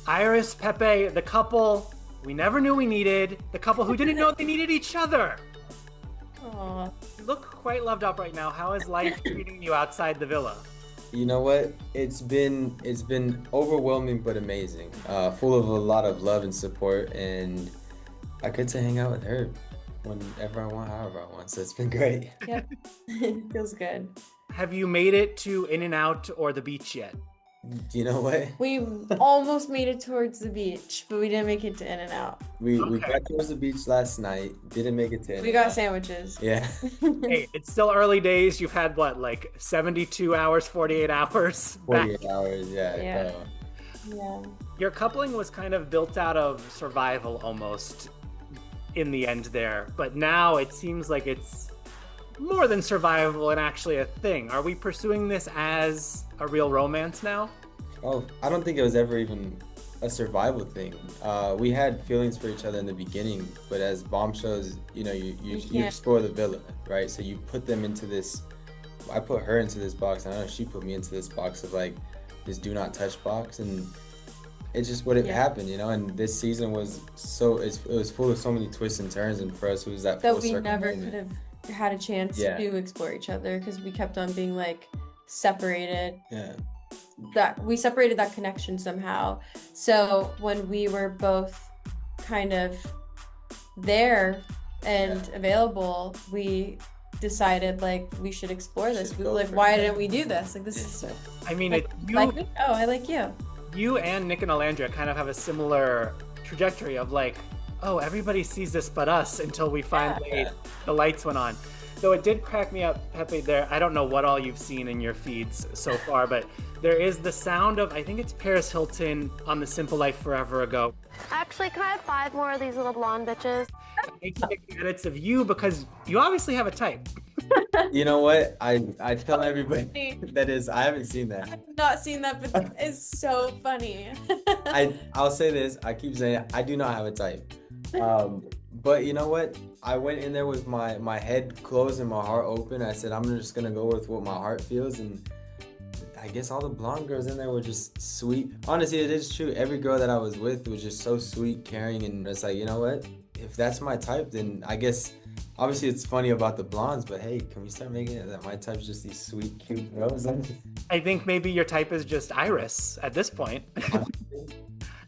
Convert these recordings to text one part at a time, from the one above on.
Iris, Pepe, the couple we never knew we needed, the couple who didn't know they needed each other. Aww. You look quite loved up right now. How is life treating you outside the villa? You know what? It's been overwhelming but amazing. Full of a lot of love and support, and I get to hang out with her whenever I want, however I want. So it's been great. Yep. Feels good. Have you made it to In-N-Out or the beach yet? You know what? We almost made it towards the beach, but we didn't make it to In-N-Out. We got towards the beach last night. Didn't make it to We got sandwiches. Yeah. Hey, it's still early days. You've had what, like 72 hours, 48 hours? 48 hours, yeah. Yeah. Yeah. Your coupling was kind of built out of survival almost in the end there, but now it seems like it's more than survival and actually a thing. Are we pursuing this as a real romance now? Oh, I don't think it was ever even a survival thing. We had feelings for each other in the beginning, but as bombshells, you explore the villa, right? So you put them into this. I put her into this box, and I know she put me into this box of like this do not touch box, and it's just what it happened, And this season was it was full of so many twists and turns, and for us, it was that full we circle never moment. could have had a chance to explore each other because we kept on being like separated. Yeah. That we separated that connection somehow. So when we were both kind of there and available, we decided like we should explore this. We like, why didn't we do this? Like this is so. I mean, like, like me? Oh, I like you. You and Nick and Alandria kind of have a similar trajectory of like, oh, everybody sees this but us until we finally the lights went on. Though it did crack me up, Pepe, there, I don't know what all you've seen in your feeds so far, but there is the sound of, I think it's Paris Hilton on The Simple Life Forever Ago. Actually, can I have 5 more of these little blonde bitches? Making edits of you because you obviously have a type. You know what? I tell everybody that is, I haven't seen that. I've not seen that, but it's so funny. I'll say this, I keep saying I do not have a type. But you know what? I went in there with my head closed and my heart open. I said, I'm just gonna go with what my heart feels, and I guess all the blonde girls in there were just sweet. Honestly, it is true. Every girl that I was with was just so sweet, caring, and it's like, you know what? If that's my type, then I guess, obviously it's funny about the blondes, but hey, can we start making it that my type's just these sweet, cute girls? I think maybe your type is just Iris at this point.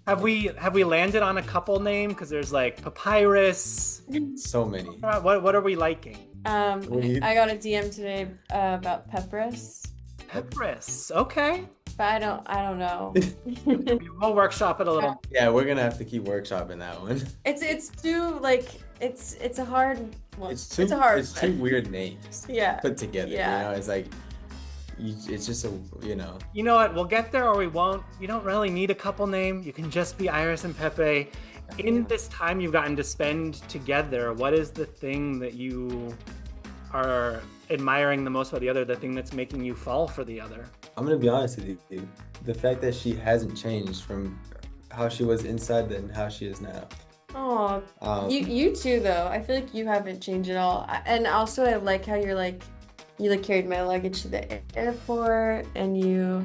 Have we landed on a couple name? Because there's like Papyrus. So many. What are we liking? I got a DM today about Pepperis. Pepperis, okay. But I don't know. We'll workshop it a little. Yeah, we're gonna have to keep workshopping that one. It's too like it's a hard one. It's two weird names. Put together. Yeah. You know, it's like it's just a You know what? We'll get there or we won't. You don't really need a couple name. You can just be Iris and Pepe. In this time you've gotten to spend together, what is the thing that you are admiring the most about the other? The thing that's making you fall for the other? I'm gonna be honest with you. The fact that she hasn't changed from how she was inside and how she is now. Oh, you too though. I feel like you haven't changed at all. And also I like how you carried my luggage to the airport, and you're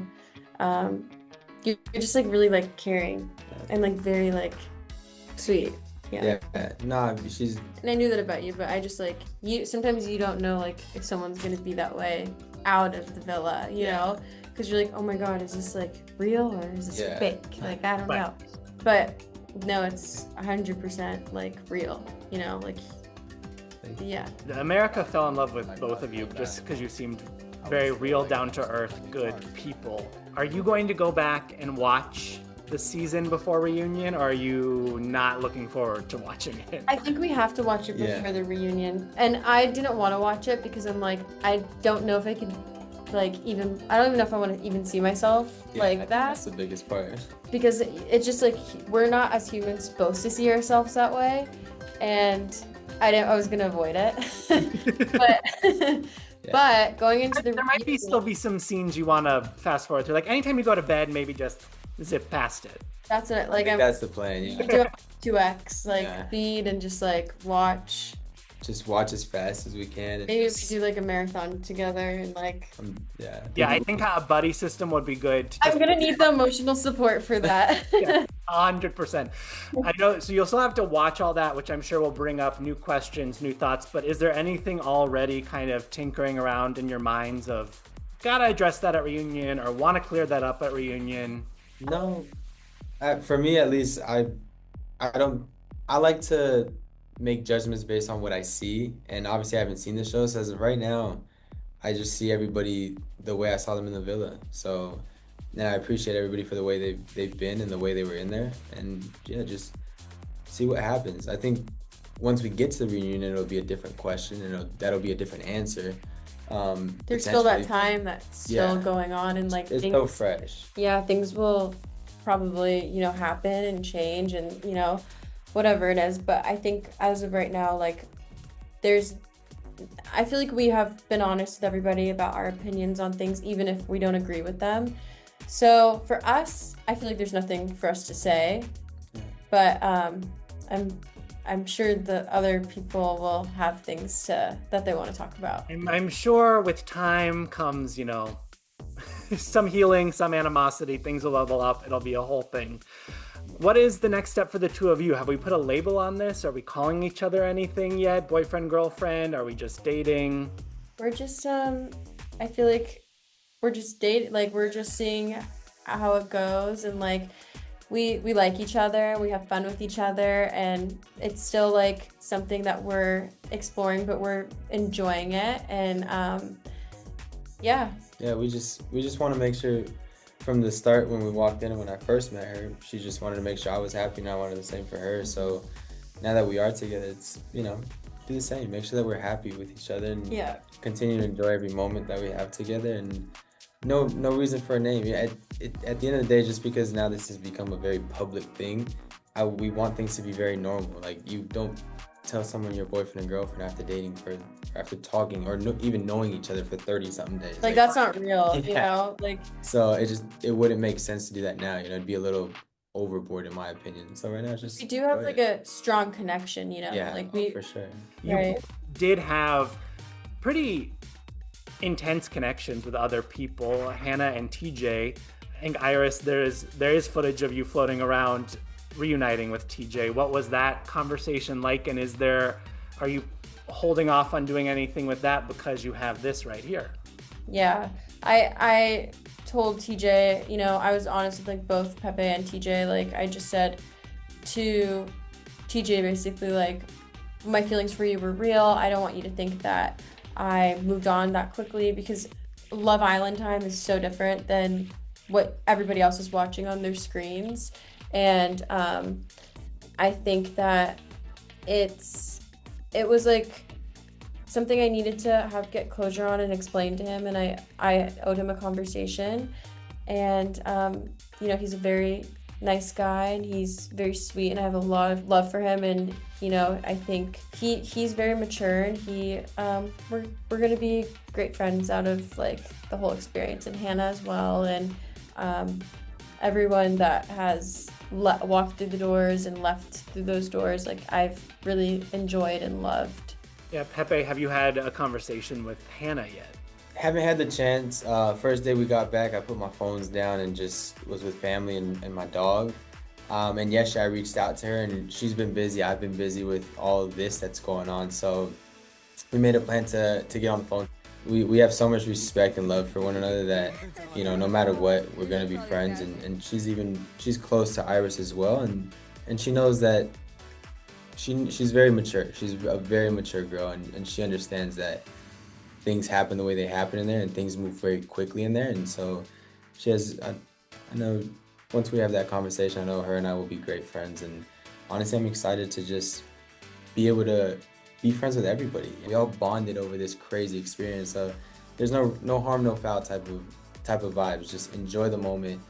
just like really like caring and like very like sweet. Yeah. Nah, she's. And I knew that about you, but I just like sometimes you don't know like if someone's gonna be that way out of the villa, you know, because you're like, oh my god, is this like real or is this fake? Like I don't know, but no, it's 100% like real, you know, like. Yeah. America fell in love with both of you just because you seemed very real, down-to-earth, good people. Are you going to go back and watch the season before reunion, or are you not looking forward to watching it? I think we have to watch it before the reunion. And I didn't want to watch it because I'm like, I don't know if I could, like, I don't even know if I want to even see myself like that. That's the biggest part. Because it's just like, we're not as humans supposed to see ourselves that way. And I was gonna avoid it, but going into there might still be some scenes you want to fast forward through. Like anytime you go to bed, maybe just zip past it. That's what that's the plan. You do 2x, feed and just like watch just watch as fast as we can. And Maybe we do like a marathon together and like. Yeah. Yeah, I think a buddy system would be good. I'm gonna need the emotional support for that. Yeah, 100%. I know. So you'll still have to watch all that, which I'm sure will bring up new questions, new thoughts. But is there anything already kind of tinkering around in your minds of gotta address that at reunion or want to clear that up at reunion? No, for me at least, don't. I like to make judgments based on what I see, and obviously I haven't seen the show, so as of right now, I just see everybody the way I saw them in the villa. So, and I appreciate everybody for the way they've been and the way they were in there, and yeah, just see what happens. I think once we get to the reunion, it'll be a different question, and that'll be a different answer. There's still that time that's still going on, and like it's so fresh. Yeah, things will probably, you know, happen and change and, you know, whatever it is. But I think as of right now, like I feel like we have been honest with everybody about our opinions on things, even if we don't agree with them. So for us, I feel like there's nothing for us to say, but I'm sure the other people will have things that they want to talk about. I'm sure with time comes, you know, some healing, some animosity, things will level up. It'll be a whole thing. What is the next step for the two of you? Have we put a label on this? Are we calling each other anything yet? Boyfriend, girlfriend? Are we just dating? We're just, I feel like we're just dating, like we're just seeing how it goes, and like we like each other, we have fun with each other, and it's still like something that we're exploring, but we're enjoying it. And yeah, we just want to make sure from the start when we walked in and when I first met her, she just wanted to make sure I was happy, and I wanted the same for her. So now that we are together, it's, you know, do the same, make sure that we're happy with each other, and continue to enjoy every moment that we have together, and no reason for a name. At the end of the day, just because now this has become a very public thing, we want things to be very normal. Like, you don't tell someone you're boyfriend and girlfriend after talking or even knowing each other for 30-something days. Like that's not real, you know? Like, so it wouldn't make sense to do that now, you know. It'd be a little overboard in my opinion. So right now, just we do have like a strong connection, you know. Yeah, like for sure. You did have pretty intense connections with other people, Hannah and TJ. I think Iris, there is footage of you floating around reuniting with TJ. What was that conversation like, and are you holding off on doing anything with that because you have this right here? Yeah, I told TJ, you know, I was honest with like both Pepe and TJ. Like, I just said to TJ basically, like, my feelings for you were real. I don't want you to think that I moved on that quickly, because Love Island time is so different than what everybody else is watching on their screens. And I think that it was like something I needed to get closure on and explain to him, and I owed him a conversation. And you know, he's a very nice guy, and he's very sweet, and I have a lot of love for him. And you know, I think he's very mature, and we're gonna be great friends out of like the whole experience, and Hannah as well, and everyone that has walked through the doors and left through those doors, like I've really enjoyed and loved. Yeah, Pepe, have you had a conversation with Hannah yet? Haven't had the chance. First day we got back, I put my phones down and just was with family and my dog. And yesterday I reached out to her, and she's been busy. I've been busy with all of this that's going on. So we made a plan to get on the phone. We have so much respect and love for one another that, you know, no matter what, we're gonna be friends. And she's close to Iris as well, and she knows that she's very mature. She's a very mature girl, and she understands that things happen the way they happen in there, and things move very quickly in there. And so she has, I know once we have that conversation, I know her and I will be great friends. And honestly, I'm excited to just be able to be friends with everybody. We all bonded over this crazy experience. So there's no harm, no foul type of vibes. Just enjoy the moment,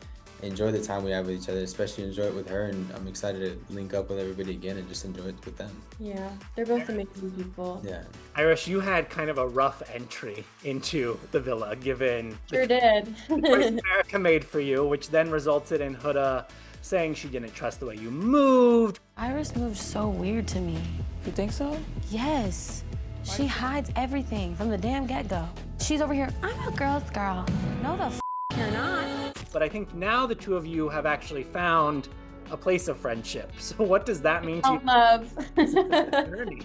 enjoy the time we have with each other, especially enjoy it with her. And I'm excited to link up with everybody again and just enjoy it with them. Yeah, they're both amazing people. Yeah. Iris, you had kind of a rough entry into the villa, given Sure did. the choice America made for you, which then resulted in Huda saying she didn't trust the way you moved. Iris moves so weird to me. You think so? Yes. She hides everything from the damn get-go. She's over here, I'm a girl's girl. No, the you're not. But I think now the two of you have actually found a place of friendship. So what does that mean to you? Love. Journey?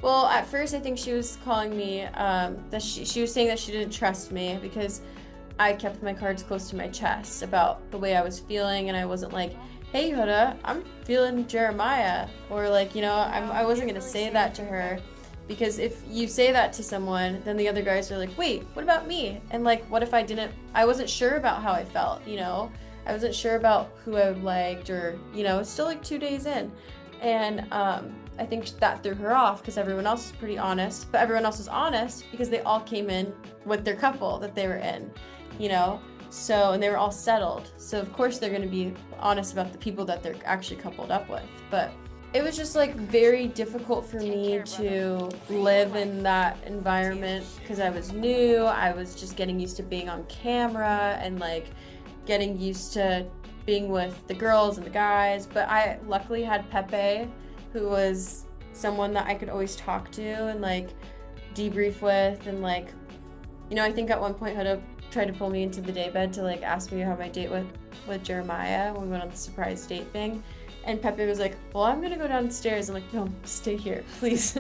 Well, at first I think she was calling me, that she was saying that she didn't trust me because I kept my cards close to my chest about the way I was feeling, and I wasn't like, hey Huda, I'm feeling Jeremiah, or like, you know, I wasn't gonna say that to her, because if you say that to someone, then the other guys are like, wait, what about me? And like, what if I wasn't sure about how I felt, you know? I wasn't sure about who I liked, or, you know, it's still like 2 days in. And I think that threw her off because everyone else was pretty honest, but everyone else was honest because they all came in with their couple that they were in, you know? So, and they were all settled. So of course they're gonna be honest about the people that they're actually coupled up with. But it was just like very difficult for me to live in that environment because I was new. I was just getting used to being on camera and like getting used to being with the girls and the guys. But I luckily had Pepe, who was someone that I could always talk to and like debrief with, and like, you know, I think at one point Huda tried to pull me into the daybed to like ask me how my date with Jeremiah when we went on the surprise date thing. And Pepe was like, well, I'm gonna go downstairs. I'm like, no, stay here, please.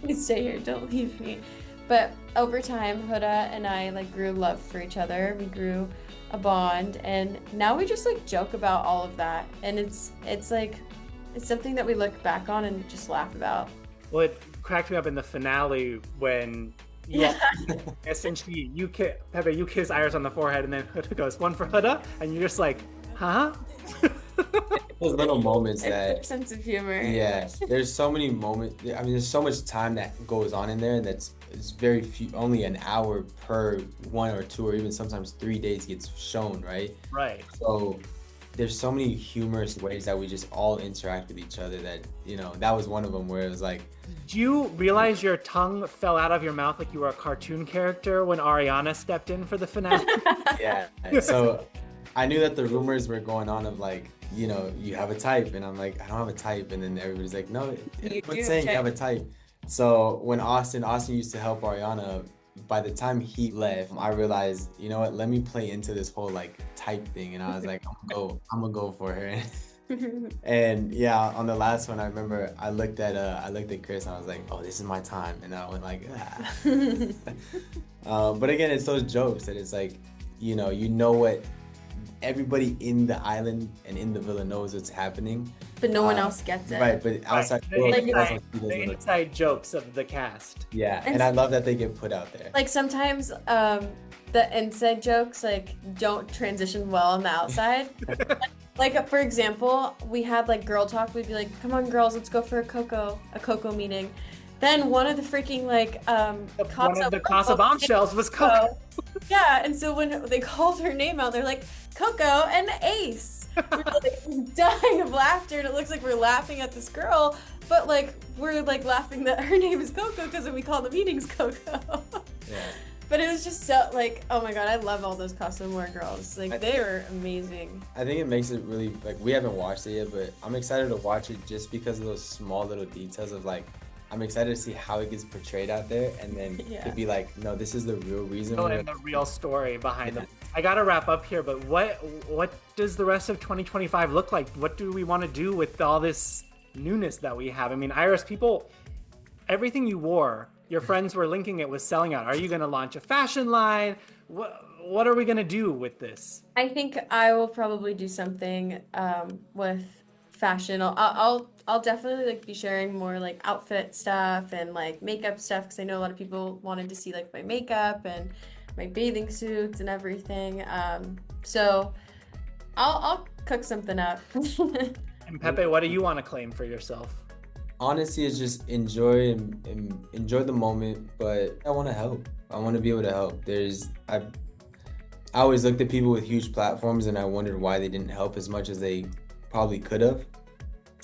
Please stay here, don't leave me. But over time, Huda and I like grew love for each other. We grew a bond, and now we just like joke about all of that. And it's like, it's something that we look back on and just laugh about. Well, it cracked me up in the finale when essentially Pepe, you kiss Iris on the forehead, and then Huda goes, one for Huda, and you're just like, huh? Those little moments It's that their sense of humor. Yeah, there's so many moments. I mean, there's so much time that goes on in there, and it's very few, only an hour per 1 or 2 or even sometimes 3 days gets shown, right? Right. So there's so many humorous ways that we just all interact with each other that, you know, that was one of them where it was like. Do you realize your tongue fell out of your mouth like you were a cartoon character when Ariana stepped in for the finale? Yeah. So I knew that the rumors were going on of like, you know, you have a type, and I'm like, I don't have a type, and then everybody's like, no, everyone's saying you have a type. So when Austin used to help Ariana, by the time he left, I realized, you know what, let me play into this whole like type thing, and I was like, I'm gonna go for her. And yeah, on the last one, I remember I looked at Chris, and I was like, oh, this is my time, and I went like, ah. But again, it's those jokes that it's like, you know what. Everybody in the island and in the villa knows what's happening, but no one else gets it. Right, but outside the inside jokes of the cast. Yeah, and I love that they get put out there. Like sometimes the inside jokes like don't transition well on the outside. Like for example, we had like girl talk. We'd be like, "Come on, girls, let's go for a cocoa meeting." Then one of the freaking like one of the Casa Bombshells was Coco. Yeah, and so when they called her name out, they're like, Coco and Ace. We're like dying of laughter, and it looks like we're laughing at this girl, but like we're like laughing that her name is Coco because we call the meetings Coco. Yeah. But it was just so like, oh my god, I love all those Casa Amor girls. Like they were amazing. I think it makes it really like, we haven't watched it yet, but I'm excited to watch it just because of those small little details of like, I'm excited to see how it gets portrayed out there, and then to be like, no, this is the real reason. And the real story behind them. I gotta wrap up here, but what does the rest of 2025 look like? What do we want to do with all this newness that we have? I mean, Iris, everything you wore, your friends were linking it with selling out. Are you gonna launch a fashion line? What are we gonna do with this? I think I will probably do something with fashion. I'll definitely like be sharing more like outfit stuff and like makeup stuff, because I know a lot of people wanted to see like my makeup and my bathing suits and everything. So I'll cook something up. And Pepe, what do you want to claim for yourself? Honestly, it's just enjoy the moment, but I want to help. I want to be able to help. I always looked at people with huge platforms, and I wondered why they didn't help as much as they probably could have.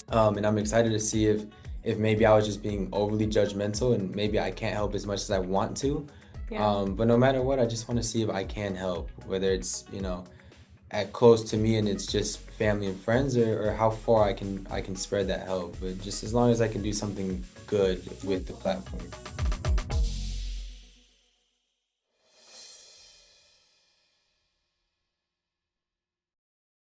And I'm excited to see if maybe I was just being overly judgmental, and maybe I can't help as much as I want to. Yeah. But no matter what, I just want to see if I can help, whether it's, you know, at close to me and it's just family and friends, or how far I can spread that help. But just as long as I can do something good with the platform.